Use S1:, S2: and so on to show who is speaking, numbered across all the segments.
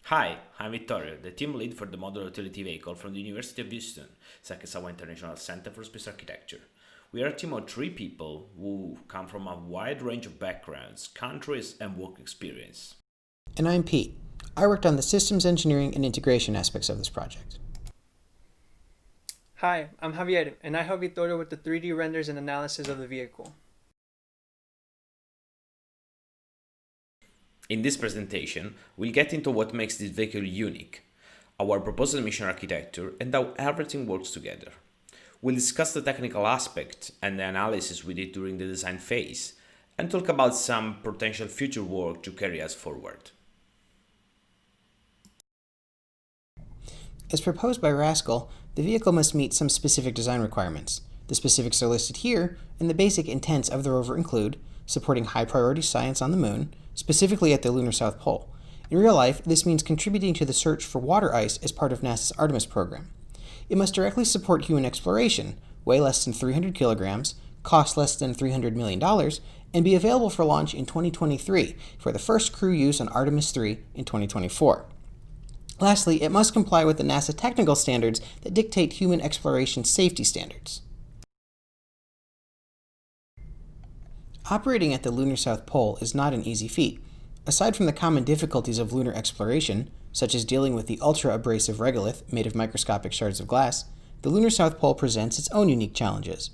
S1: Hi, I'm Vittorio, the team lead for the Modular Utility Vehicle from the University of Houston, Sakasawa International Center for Space Architecture. We are a team of 3 people who come from a wide range of backgrounds, countries, and work experience.
S2: And I'm Pete. I worked on the systems engineering and integration aspects of this project.
S3: Hi, I'm Javier, and I help Vittorio with the 3D renders and analysis of the vehicle.
S1: In this presentation, we'll get into what makes this vehicle unique, our proposed mission architecture, and how everything works together. We'll discuss the technical aspect and the analysis we did during the design phase, and talk about some potential future work to carry us forward.
S2: As proposed by RASC-AL, the vehicle must meet some specific design requirements. The specifics are listed here, and the basic intents of the rover include supporting high-priority science on the Moon, specifically at the lunar South Pole. In real life, this means contributing to the search for water ice as part of NASA's Artemis program. It must directly support human exploration, weigh less than 300 kilograms, cost less than $300 million, and be available for launch in 2023 for the first crew use on Artemis 3 in 2024. Lastly, it must comply with the NASA technical standards that dictate human exploration safety standards. Operating at the lunar South Pole is not an easy feat. Aside from the common difficulties of lunar exploration, such as dealing with the ultra-abrasive regolith made of microscopic shards of glass, the lunar South Pole presents its own unique challenges.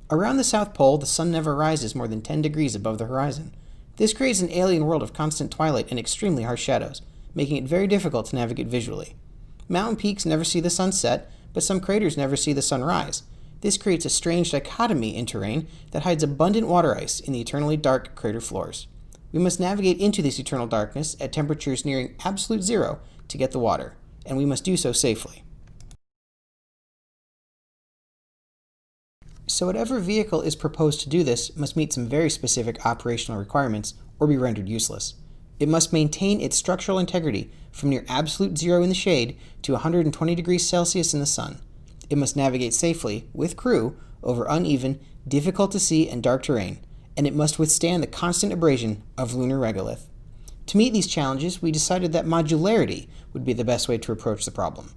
S2: Around the South Pole, the sun never rises more than 10 degrees above the horizon. This creates an alien world of constant twilight and extremely harsh shadows, making it very difficult to navigate visually. Mountain peaks never see the sun set, but some craters never see the sun rise. This creates a strange dichotomy in terrain that hides abundant water ice in the eternally dark crater floors. We must navigate into this eternal darkness at temperatures nearing absolute zero to get the water, and we must do so safely. So whatever vehicle is proposed to do this must meet some very specific operational requirements or be rendered useless. It must maintain its structural integrity from near absolute zero in the shade to 120 degrees Celsius in the sun. It must navigate safely, with crew, over uneven, difficult to see and dark terrain, and it must withstand the constant abrasion of lunar regolith. To meet these challenges, we decided that modularity would be the best way to approach the problem.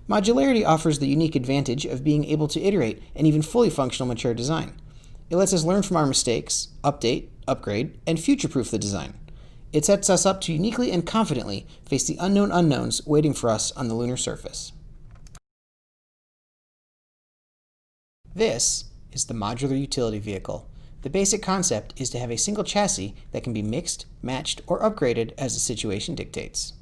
S2: Modularity offers the unique advantage of being able to iterate an even fully functional mature design. It lets us learn from our mistakes, update, upgrade, and future-proof the design. It sets us up to uniquely and confidently face the unknown unknowns waiting for us on the lunar surface. This is the modular utility vehicle. The basic concept is to have a single chassis that can be mixed, matched, or upgraded as the situation dictates.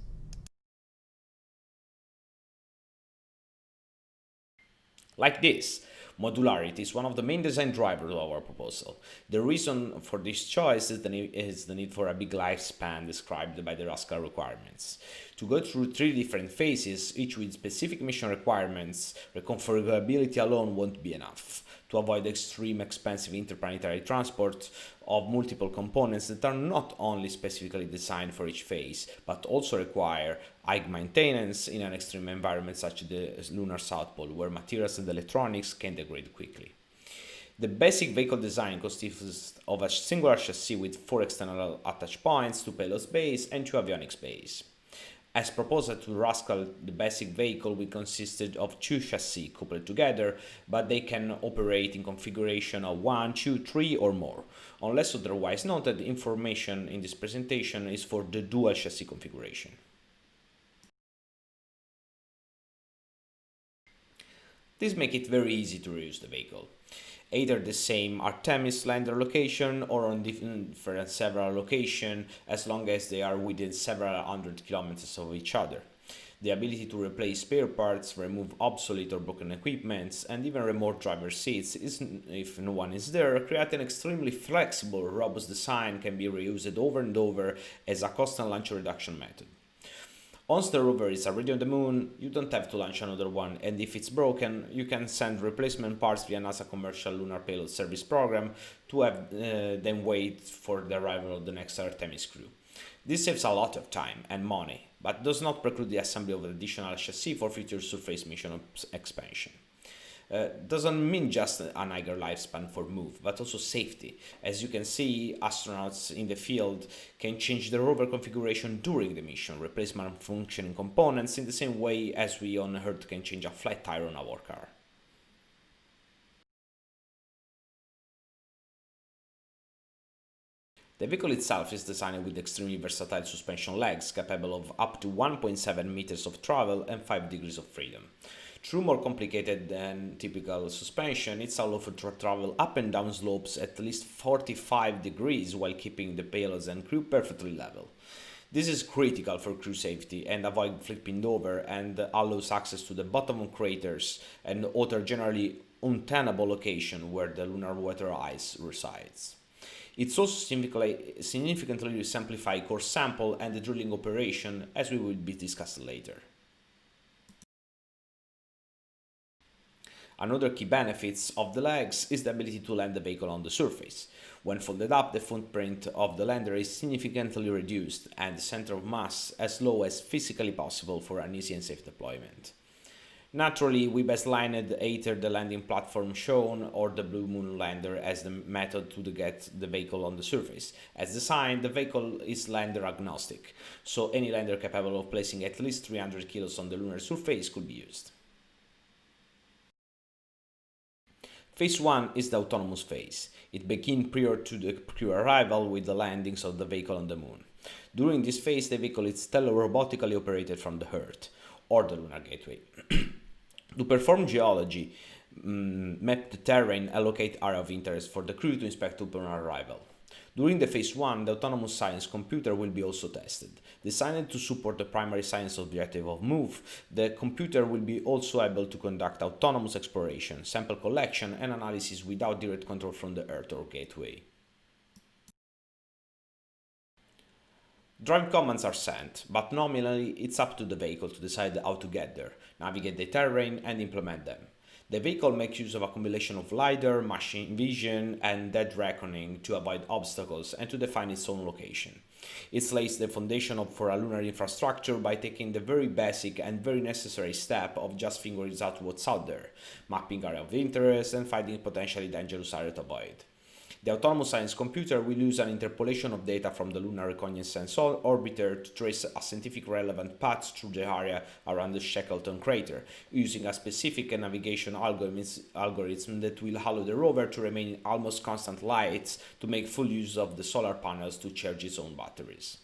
S1: Like this, modularity is one of the main design drivers of our proposal. The reason for this choice is the need for a big lifespan described by the RASC-AL requirements. To go through 3 different phases, each with specific mission requirements, reconfigurability alone won't be enough. To avoid extreme expensive interplanetary transport of multiple components that are not only specifically designed for each phase, but also require high maintenance in an extreme environment such as the lunar South Pole, where materials and electronics can degrade quickly. The basic vehicle design consists of a singular chassis with 4 external attach points, 2 payload bays, and 2 avionics bays. As proposed to RASC-AL, the basic vehicle will consist of 2 chassis coupled together, but they can operate in configuration of 1, 2, 3 or more. Unless otherwise noted, information in this presentation is for the dual chassis configuration. This makes it very easy to reuse the vehicle. Either the same Artemis lander location or on different several locations, as long as they are within several hundred kilometers of each other. The ability to replace spare parts, remove obsolete or broken equipment, and even remote driver seats, if no one is there, create an extremely flexible, robust design can be reused over and over as a cost and launch reduction method. Once the rover is already on the moon, you don't have to launch another one, and if it's broken, you can send replacement parts via NASA Commercial Lunar Payload Service Program to have them wait for the arrival of the next Artemis crew. This saves a lot of time and money, but does not preclude the assembly of additional chassis for future surface mission expansion. doesn't mean just a higher lifespan for MUV, but also safety. As you can see, astronauts in the field can change the rover configuration during the mission, replace malfunctioning components in the same way as we on Earth can change a flat tire on our car. The vehicle itself is designed with extremely versatile suspension legs capable of up to 1.7 meters of travel and 5 degrees of freedom. True more complicated than typical suspension, it's allowed to travel up and down slopes at least 45 degrees while keeping the payloads and crew perfectly level. This is critical for crew safety and avoid flipping over, and allows access to the bottom of craters and other generally untenable locations where the lunar water ice resides. It's also significantly simplify core sample and the drilling operation, as we will be discussed later. Another key benefits of the legs is the ability to land the vehicle on the surface. When folded up, the footprint of the lander is significantly reduced and the center of mass as low as physically possible for an easy and safe deployment. Naturally, we baselined either the landing platform shown or the Blue Moon lander as the method to get the vehicle on the surface. As designed, the vehicle is lander agnostic, so any lander capable of placing at least 300 kilos on the lunar surface could be used. Phase 1 is the autonomous phase. It begins prior to the crew arrival with the landings of the vehicle on the Moon. During this phase, the vehicle is telerobotically operated from the Earth, or the Lunar Gateway. To perform geology, map the terrain, allocate area of interest for the crew to inspect upon arrival. During the phase 1, the autonomous science computer will be also tested. Designed to support the primary science objective of MUV, the computer will be also able to conduct autonomous exploration, sample collection and analysis without direct control from the Earth or Gateway. Drive commands are sent, but nominally it's up to the vehicle to decide how to get there, navigate the terrain and implement them. The vehicle makes use of a combination of LiDAR, machine vision and dead reckoning to avoid obstacles and to define its own location. It lays the foundation for a lunar infrastructure by taking the very basic and very necessary step of just figuring out what's out there, mapping area of interest and finding potentially dangerous area to avoid. The autonomous science computer will use an interpolation of data from the Lunar Reconnaissance Orbiter to trace a scientific relevant path through the area around the Shackleton crater, using a specific navigation algorithm that will allow the rover to remain in almost constant light to make full use of the solar panels to charge its own batteries.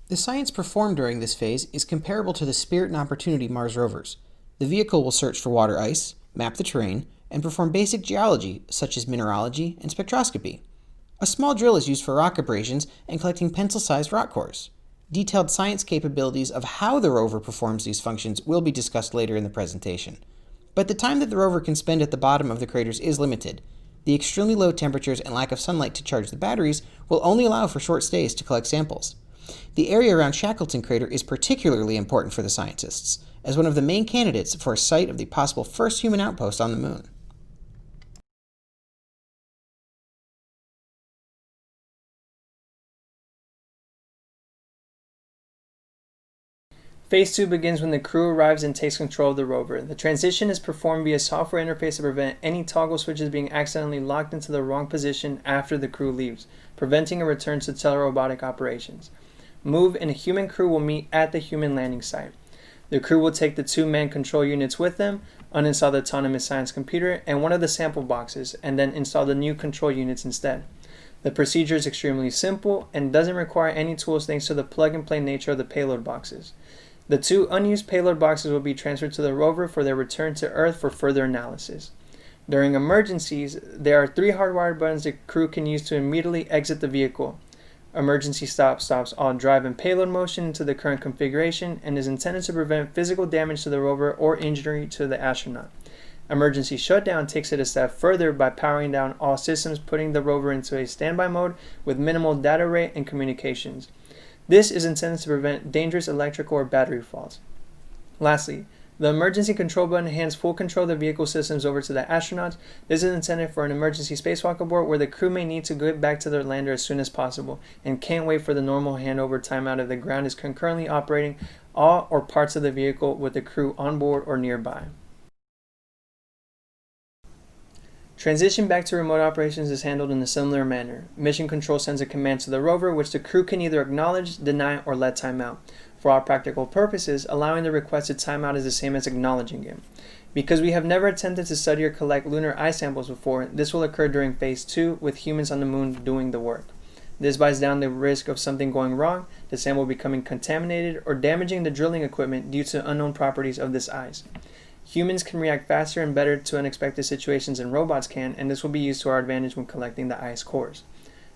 S2: The science performed during this phase is comparable to the Spirit and Opportunity Mars rovers. The vehicle will search for water ice, map the terrain, and perform basic geology such as mineralogy and spectroscopy. A small drill is used for rock abrasions and collecting pencil-sized rock cores. Detailed science capabilities of how the rover performs these functions will be discussed later in the presentation. But the time that the rover can spend at the bottom of the craters is limited. The extremely low temperatures and lack of sunlight to charge the batteries will only allow for short stays to collect samples. The area around Shackleton crater is particularly important for the scientists, as one of the main candidates for a site of the possible first human outpost on the Moon.
S3: Phase 2 begins when the crew arrives and takes control of the rover. The transition is performed via software interface to prevent any toggle switches being accidentally locked into the wrong position after the crew leaves, preventing a return to telerobotic operations. MUV and a human crew will meet at the human landing site. The crew will take the 2-man control units with them, uninstall the autonomous science computer and one of the sample boxes, and then install the new control units instead. The procedure is extremely simple and doesn't require any tools thanks to the plug-and-play nature of the payload boxes. The 2 unused payload boxes will be transferred to the rover for their return to Earth for further analysis. During emergencies, there are 3 hardwired buttons the crew can use to immediately exit the vehicle. Emergency stop stops all drive and payload motion into the current configuration and is intended to prevent physical damage to the rover or injury to the astronaut. Emergency shutdown takes it a step further by powering down all systems, putting the rover into a standby mode with minimal data rate and communications. This is intended to prevent dangerous electrical or battery faults. Lastly, The emergency control button hands full control of the vehicle systems over to the astronauts. This is intended for an emergency spacewalk abort where the crew may need to get back to their lander as soon as possible and can't wait for the normal handover timeout if the ground is concurrently operating all or parts of the vehicle with the crew on board or nearby. Transition back to remote operations is handled in a similar manner. Mission Control sends a command to the rover which the crew can either acknowledge, deny, or let timeout. For all practical purposes, allowing the requested timeout is the same as acknowledging it. Because we have never attempted to study or collect lunar ice samples before, this will occur during Phase 2 with humans on the moon doing the work. This buys down the risk of something going wrong, the sample becoming contaminated, or damaging the drilling equipment due to unknown properties of this ice. Humans can react faster and better to unexpected situations than robots can, and this will be used to our advantage when collecting the ice cores.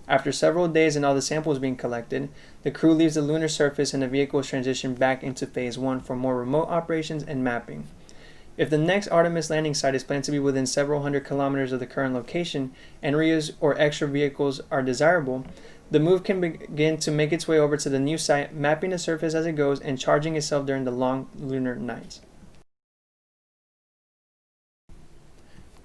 S3: After several days and all the samples being collected, the crew leaves the lunar surface and the vehicle is transitioned back into Phase 1 for more remote operations and mapping. If the next Artemis landing site is planned to be within several hundred kilometers of the current location and reuse or extra vehicles are desirable, the MUV can begin to make its way over to the new site, mapping the surface as it goes and charging itself during the long lunar nights.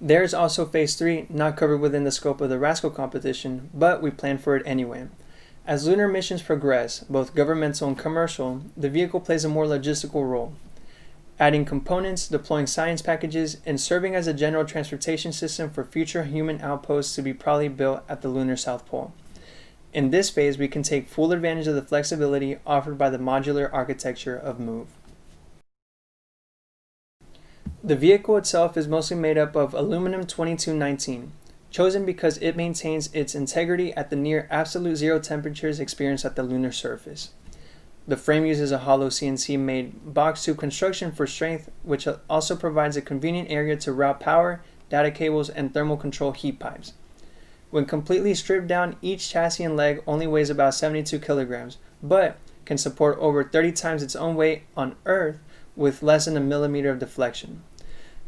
S3: There is also Phase 3, not covered within the scope of the RASC-AL competition, but we plan for it anyway. As lunar missions progress, both governmental and commercial, the vehicle plays a more logistical role, adding components, deploying science packages, and serving as a general transportation system for future human outposts to be probably built at the lunar South Pole. In this phase, we can take full advantage of the flexibility offered by the modular architecture of MUV. The vehicle itself is mostly made up of aluminum 2219, chosen because it maintains its integrity at the near absolute zero temperatures experienced at the lunar surface. The frame uses a hollow CNC-made box tube construction for strength, which also provides a convenient area to route power, data cables, and thermal control heat pipes. When completely stripped down, each chassis and leg only weighs about 72 kilograms, but can support over 30 times its own weight on Earth with less than a millimeter of deflection.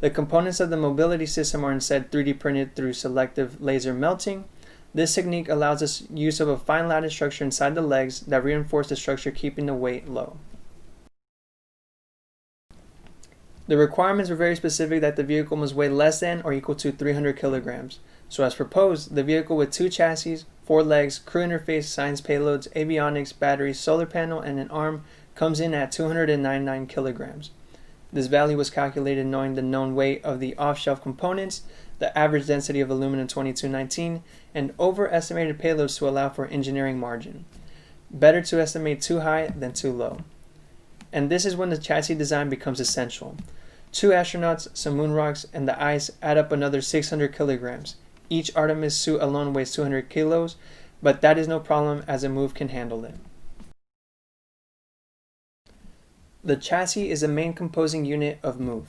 S3: The components of the mobility system are instead 3D printed through selective laser melting. This technique allows us use of a fine lattice structure inside the legs that reinforce the structure, keeping the weight low. The requirements were very specific that the vehicle must weigh less than or equal to 300 kilograms. So as proposed, the vehicle with 2 chassis, 4 legs, crew interface, science payloads, avionics, batteries, solar panel, and an arm comes in at 299 kilograms. This value was calculated knowing the known weight of the off-shelf components, the average density of aluminum 2219, and overestimated payloads to allow for engineering margin. Better to estimate too high than too low. And this is when the chassis design becomes essential. 2 astronauts, some moon rocks, and the ice add up another 600 kilograms. Each Artemis suit alone weighs 200 kilos, but that is no problem as a MUV can handle it. The chassis is the main composing unit of MUV.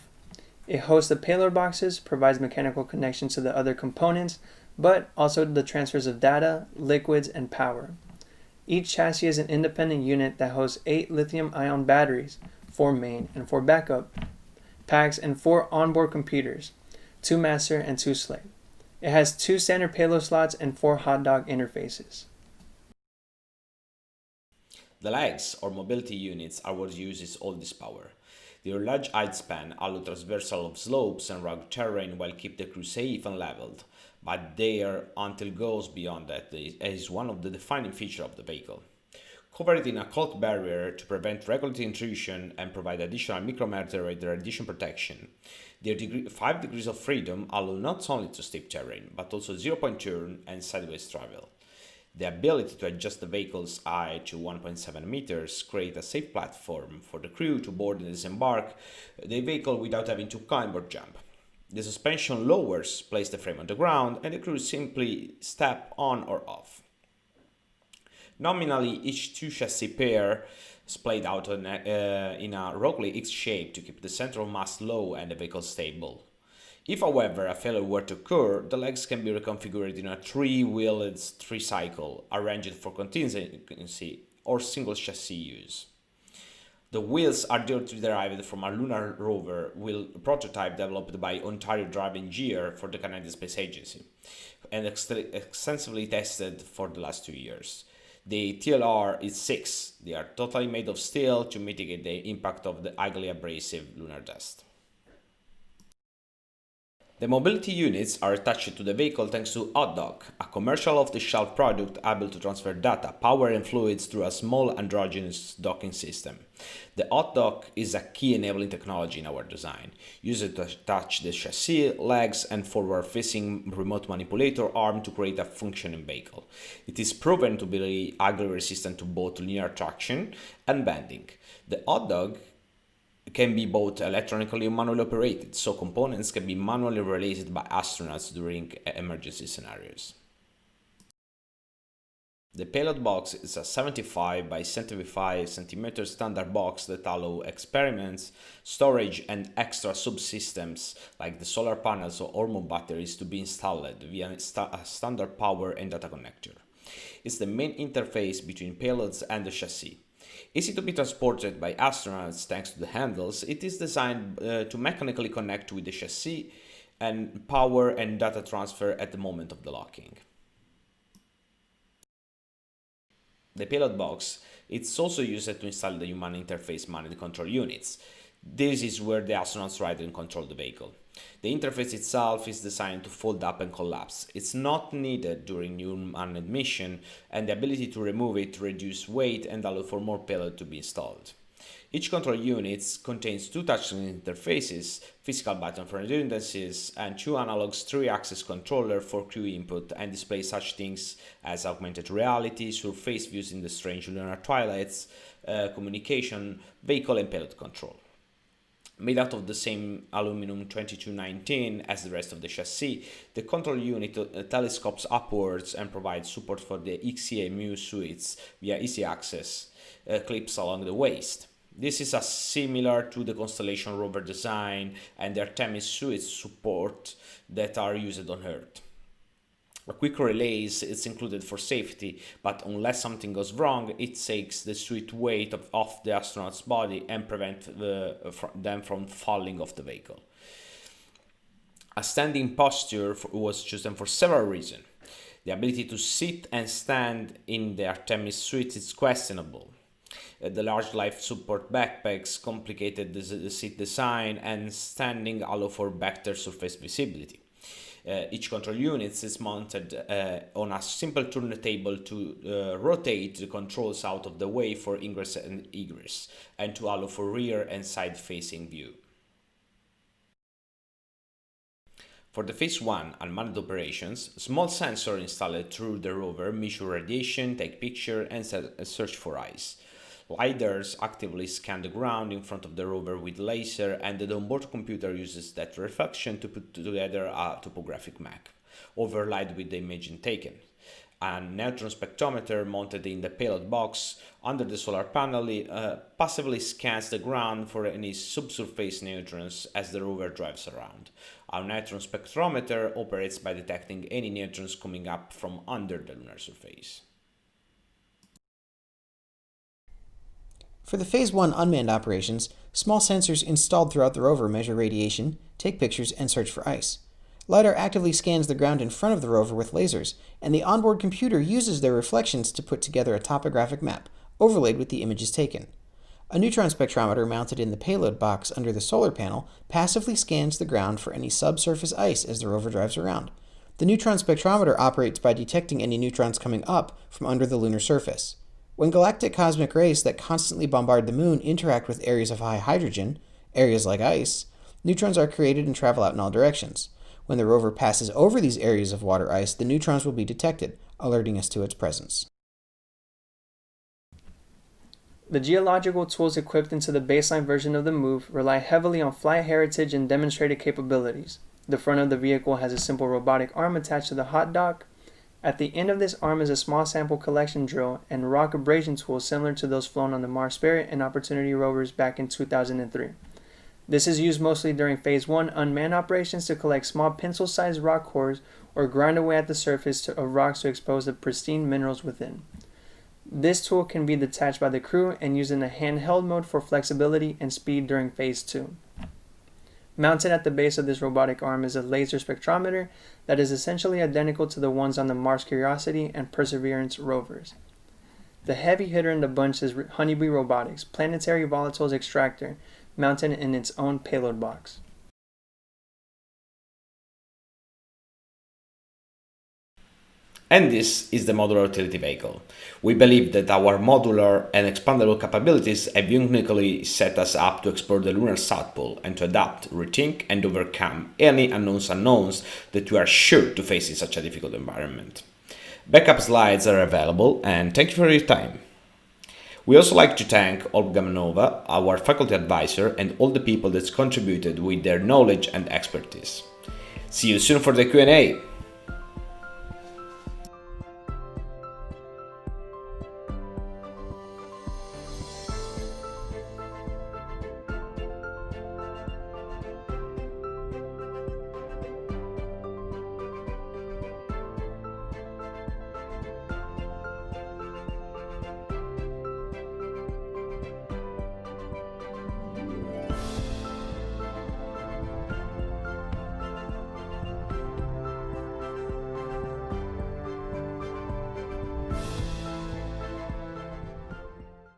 S3: It hosts the payload boxes, provides mechanical connections to the other components, but also the transfers of data, liquids, and power. Each chassis is an independent unit that hosts 8 lithium-ion batteries, 4 main and 4 backup packs, and 4 onboard computers, 2 master and 2 slave. It has 2 standard payload slots and 4 hot dog interfaces.
S1: The legs, or mobility units, are what uses all this power. Their large height span allow traversal of slopes and rugged terrain while keep the crew safe and leveled, but their until goes beyond that is one of the defining features of the vehicle. Covered in a caulk barrier to prevent regulatory intrusion and provide additional micrometer radiation protection, their 5 degrees of freedom allow not only to steep terrain, but also zero-point turn and sideways travel. The ability to adjust the vehicle's height to 1.7 meters creates a safe platform for the crew to board and disembark the vehicle without having to climb or jump. The suspension lowers, place the frame on the ground, and the crew simply step on or off. Nominally, each 2 chassis pair is played out in a roughly X shape to keep the center of mass low and the vehicle stable. If, however, a failure were to occur, the legs can be reconfigured in a 3-wheeled 3-cycle, arranged for contingency or single chassis use. The wheels are directly derived from a lunar rover wheel prototype developed by Ontario Driving Gear for the Canadian Space Agency and extensively tested for the last 2 years. The TLR is 6. They are totally made of steel to mitigate the impact of the highly abrasive lunar dust. The mobility units are attached to the vehicle thanks to HotDock, a commercial off-the-shelf product able to transfer data, power and fluids through a small androgynous docking system. The HotDock is a key enabling technology in our design, used to attach the chassis, legs and forward-facing remote manipulator arm to create a functioning vehicle. It is proven to be highly resistant to both linear traction and bending. The HotDock can be both electronically or manually operated, so components can be manually released by astronauts during emergency scenarios. The payload box is a 75 by 75 cm standard box that allows experiments, storage and extra subsystems like the solar panels or hormone batteries to be installed via a standard power and data connector. It's the main interface between payloads and the chassis. Easy to be transported by astronauts thanks to the handles, it is designed to mechanically connect with the chassis and power and data transfer at the moment of the locking. The payload box is also used to install the human interface managed control units. This is where the astronauts ride and control the vehicle. The interface itself is designed to fold up and collapse. It's not needed during human mission, and the ability to remove it reduces weight and allow for more payload to be installed. Each control unit contains 2 touchscreen interfaces, physical button for redundancies, and 2 analog 3-axis controller for crew input and display such things as augmented reality, surface views in the strange lunar twilights, communication, vehicle and payload control. Made out of the same aluminum 2219 as the rest of the chassis, the control unit telescopes upwards and provides support for the XEMU suites via easy access clips along the waist. This is similar to the Constellation rover design and the Artemis suites support that are used on Earth. A quick release is included for safety, but unless something goes wrong, it takes the suit weight off the astronaut's body and prevents them from falling off the vehicle. A standing posture was chosen for several reasons. The ability to sit and stand in the Artemis suite is questionable. The large life support backpacks complicated the seat design, and standing allow for better surface visibility. Each control unit is mounted on a simple turntable to rotate the controls out of the way for ingress and egress, and to allow for rear and side-facing view. For the Phase 1 unmanned operations, small sensors installed through the rover measure radiation, take pictures, and search for ice. LiDARs actively scan the ground in front of the rover with laser, and the onboard computer uses that reflection to put together a topographic map, overlaid with the imaging taken. A neutron spectrometer mounted in the payload box under the solar panel passively scans the ground for any subsurface neutrons as the rover drives around. A neutron spectrometer operates by detecting any neutrons coming up from under the lunar surface.
S2: For the Phase 1 unmanned operations, small sensors installed throughout the rover measure radiation, take pictures, and search for ice. LiDAR actively scans the ground in front of the rover with lasers, and the onboard computer uses their reflections to put together a topographic map, overlaid with the images taken. A neutron spectrometer mounted in the payload box under the solar panel passively scans the ground for any subsurface ice as the rover drives around. The neutron spectrometer operates by detecting any neutrons coming up from under the lunar surface. When galactic cosmic rays that constantly bombard the moon interact with areas of high hydrogen, areas like ice, neutrons are created and travel out in all directions. When the rover passes over these areas of water ice, the neutrons will be detected, alerting us to its presence.
S3: The geological tools equipped into the baseline version of the MUV rely heavily on flight heritage and demonstrated capabilities. The front of the vehicle has a simple robotic arm attached to the hot dock. At the end of this arm is a small sample collection drill and rock abrasion tool similar to those flown on the Mars Spirit and Opportunity rovers back in 2003. This is used mostly during Phase 1 unmanned operations to collect small pencil-sized rock cores or grind away at the surface of rocks to expose the pristine minerals within. This tool can be detached by the crew and used in a handheld mode for flexibility and speed during Phase 2. Mounted at the base of this robotic arm is a laser spectrometer that is essentially identical to the ones on the Mars Curiosity and Perseverance rovers. The heavy hitter in the bunch is Honeybee Robotics, planetary volatiles extractor, mounted in its own payload box.
S1: And this is the modular utility vehicle. We believe that our modular and expandable capabilities have uniquely set us up to explore the lunar South Pole and to adapt, rethink, and overcome any unknowns that we are sure to face in such a difficult environment. Backup slides are available, and thank you for your time. We also like to thank Olga Manova, our faculty advisor, and all the people that contributed with their knowledge and expertise. See you soon for the Q&A.